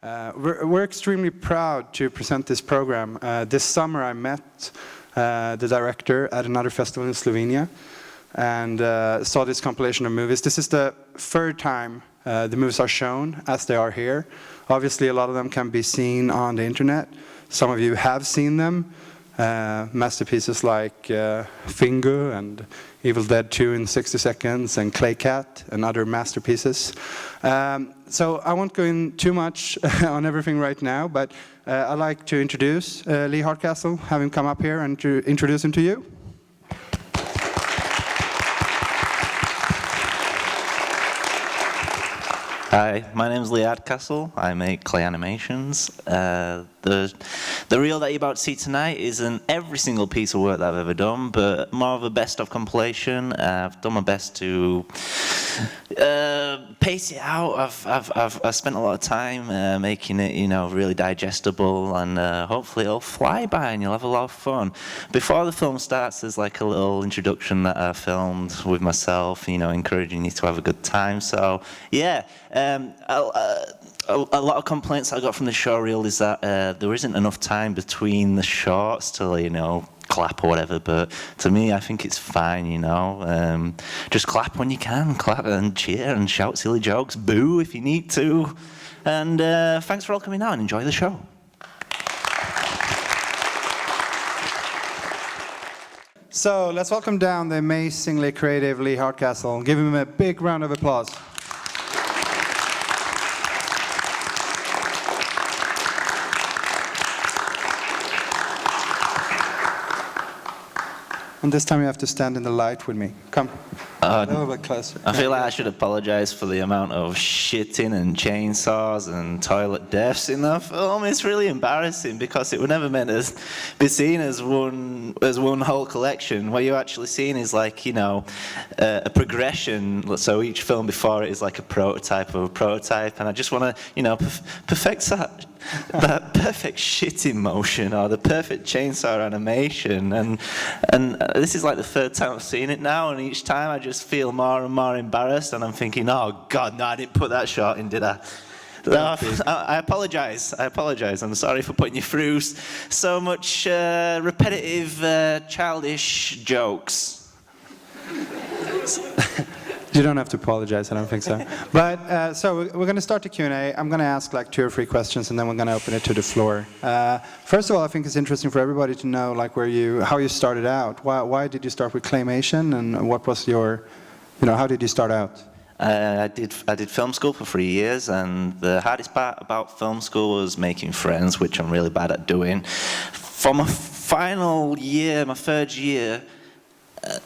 We're extremely proud to present this program. This summer I met the director at another festival in Slovenia and saw this compilation of movies. This is the third time the movies are shown as they are here. Obviously a lot of them can be seen on the internet. Some of you have seen them. Masterpieces like Fingu and Evil Dead 2 in 60 Seconds and Clay Cat and other masterpieces. So I won't go in too much on everything right now, but I'd like to introduce Lee Hardcastle, have him come up here and to introduce him to you. Hi, my name is Lee Hardcastle. I make clay animations. The reel that you're about to see tonight isn't every single piece of work that I've ever done, but more of a best of compilation. I've done my best to pace it out. I've spent a lot of time making it, you know, really digestible, and hopefully it'll fly by and you'll have a lot of fun. Before the film starts, there's like a little introduction that I filmed with myself, you know, encouraging you to have a good time. So yeah. A lot of complaints I got from the show reel is that there isn't enough time between the shots to, you know, clap or whatever, but to me I think it's fine, you know. Just clap when you can, clap and cheer and shout silly jokes, boo if you need to. And thanks for all coming out and enjoy the show. So let's welcome down the amazingly creative Lee Hardcastle. Give him a big round of applause. And this time you have to stand in the light with me. Come. A little bit closer. I feel like I should apologize for the amount of shitting and chainsaws and toilet deaths in that film. It's really embarrassing because it was never meant to be seen as one whole collection. What you're actually seeing is like, you know, a progression. So each film before it is like a prototype of a prototype, and I just want to, you know, perfect that perfect shitting motion or the perfect chainsaw animation, and this is like the third time I've seen it now, and each time I just feel more and more embarrassed, and I'm thinking, oh God, no, I didn't put that shot in, did I? No, I apologize. I'm sorry for putting you through so much repetitive, childish jokes. You don't have to apologize, I don't think so. But, so we're going to start the Q&A. I'm going to ask like 2 or 3 questions, and then we're going to open it to the floor. First of all, I think it's interesting for everybody to know like how you started out. Why did you start with Claymation, and what was your, you know, how did you start out? I did film school for 3 years, and the hardest part about film school was making friends, which I'm really bad at doing. For my final year, my 3rd year,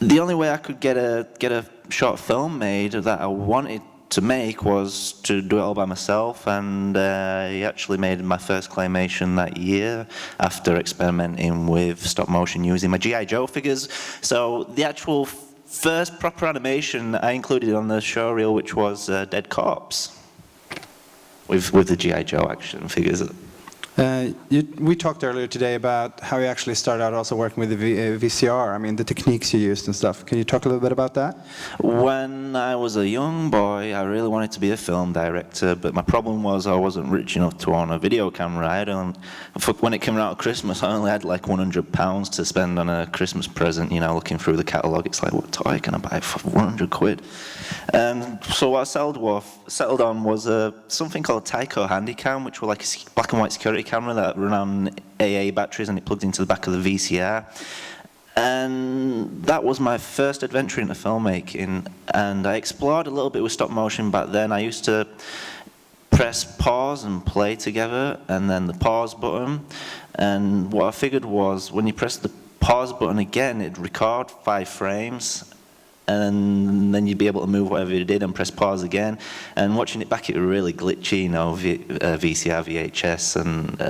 the only way I could get a short film made that I wanted to make was to do it all by myself, and I actually made my first claymation that year after experimenting with stop motion using my G.I. Joe figures. So the actual first proper animation I included on the show reel, which was Dead Corpse with the G.I. Joe action figures. We talked earlier today about how you actually started out also working with the VCR, I mean the techniques you used and stuff. Can you talk a little bit about that? When I was a young boy, I really wanted to be a film director, but my problem was I wasn't rich enough to own a video camera. When it came out at Christmas, I only had like £100 to spend on a Christmas present, you know, looking through the catalogue. It's like, what toy can I buy for 100 quid? So what I settled on was something called a Tyco Handycam, which were like a black and white security camera that ran on AA batteries, and it plugged into the back of the VCR. And that was my first adventure into filmmaking, and I explored a little bit with stop motion back then. I used to press pause and play together, and then the pause button, and what I figured was when you press the pause button again, it'd record 5 frames, and then you'd be able to move whatever you did and press pause again. And watching it back, it was really glitchy, you know, VCR, VHS, and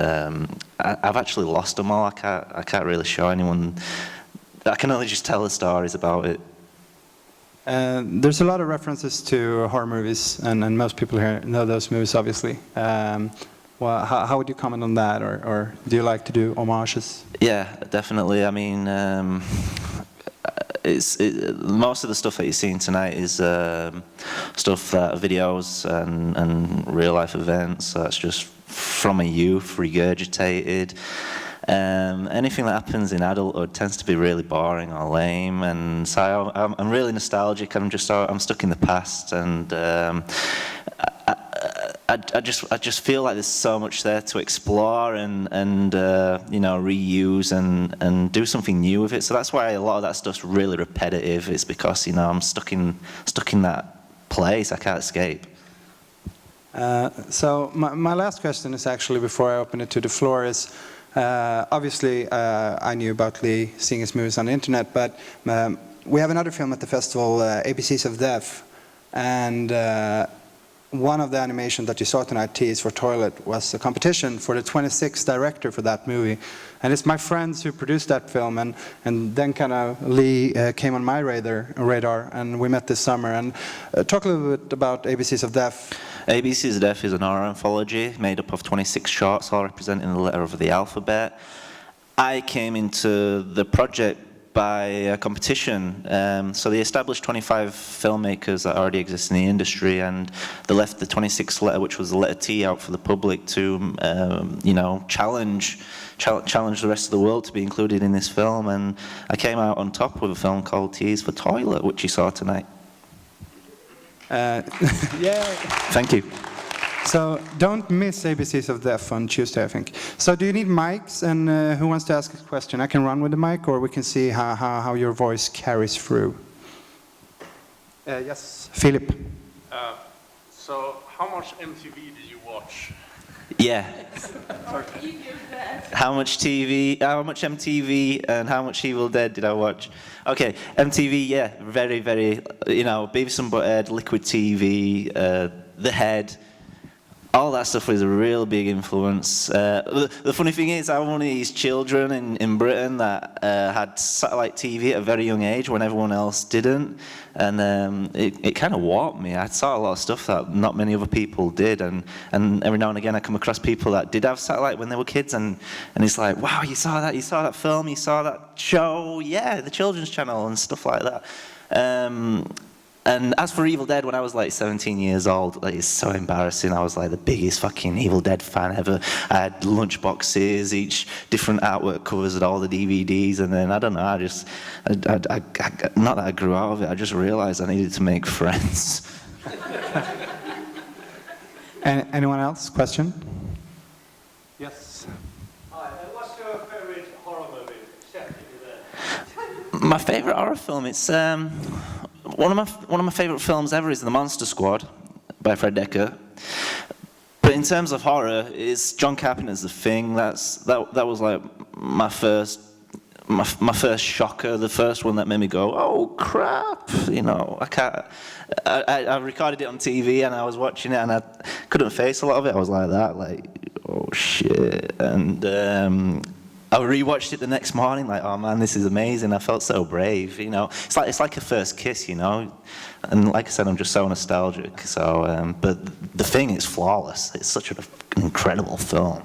I've actually lost them all. I can't really show anyone. I can only just tell the stories about it. There's a lot of references to horror movies, and most people here know those movies, obviously. Well, how would you comment on that, or do you like to do homages? Yeah, definitely. I mean, most of the stuff that you're seeing tonight is stuff that videos and real life events. That's just from a youth, regurgitated. Anything that happens in adulthood tends to be really boring or lame, and so I'm really nostalgic. I'm stuck in the past, and I just feel like there's so much there to explore and you know, reuse and do something new with it. So that's why a lot of that stuff's really repetitive. It's because, you know, I'm stuck in that place. I can't escape. So my last question is actually, before I open it to the floor, is obviously I knew about Lee, seeing his movies on the internet, but we have another film at the festival, ABCs of Death, and one of the animations that you saw tonight, T is for Toilet, was a competition for the 26th director for that movie. And it's my friends who produced that film, and then kind of Lee came on my radar, and we met this summer. And talk a little bit about ABCs of Death. ABCs of Death is an horror anthology made up of 26 shorts, all representing the letter of the alphabet. I came into the project by a competition. So they established 25 filmmakers that already exist in the industry, and they left the 26th letter, which was the letter T, out for the public to, you know, challenge the rest of the world to be included in this film. And I came out on top with a film called T is for Toilet, which you saw tonight. Yeah. Thank you. So don't miss ABCs of Death on Tuesday, I think. So do you need mics, and who wants to ask a question? I can run with the mic, or we can see how your voice carries through. Yes, Philip. So how much MTV did you watch? Yeah. How much TV, how much MTV and how much Evil Dead did I watch? Okay, MTV, yeah, very, very, you know, Beavis and Butthead, Liquid TV, The Head. All that stuff was a real big influence. The funny thing is, I'm one of these children in Britain that had satellite TV at a very young age when everyone else didn't. And it kind of warped me. I saw a lot of stuff that not many other people did. And every now and again I come across people that did have satellite when they were kids. And it's like, wow, you saw that film, you saw that show, yeah, the Children's Channel and stuff like that. And as for Evil Dead, when I was like 17 years old, like, it's so embarrassing. I was like the biggest fucking Evil Dead fan ever. I had lunch boxes, each different artwork covers of all the DVDs, and then I don't know. Not that I grew out of it. I just realized I needed to make friends. Anyone else? Question? Yes. Hi, what's your favorite horror movie, except Evil Dead? My favorite horror film, it's one of my favorite films ever is The Monster Squad by Fred Decker. But in terms of horror, it's John Carpenter's The Thing. That was like my first shocker, the first one that made me go, oh crap, you know, I recorded it on TV and I was watching it and I couldn't face a lot of it. I was like that, like, oh shit. And I rewatched it the next morning, like, oh man, this is amazing. I felt so brave, you know. It's like a first kiss, you know. And like I said, I'm just so nostalgic. So, but The Thing is flawless. It's such an incredible film.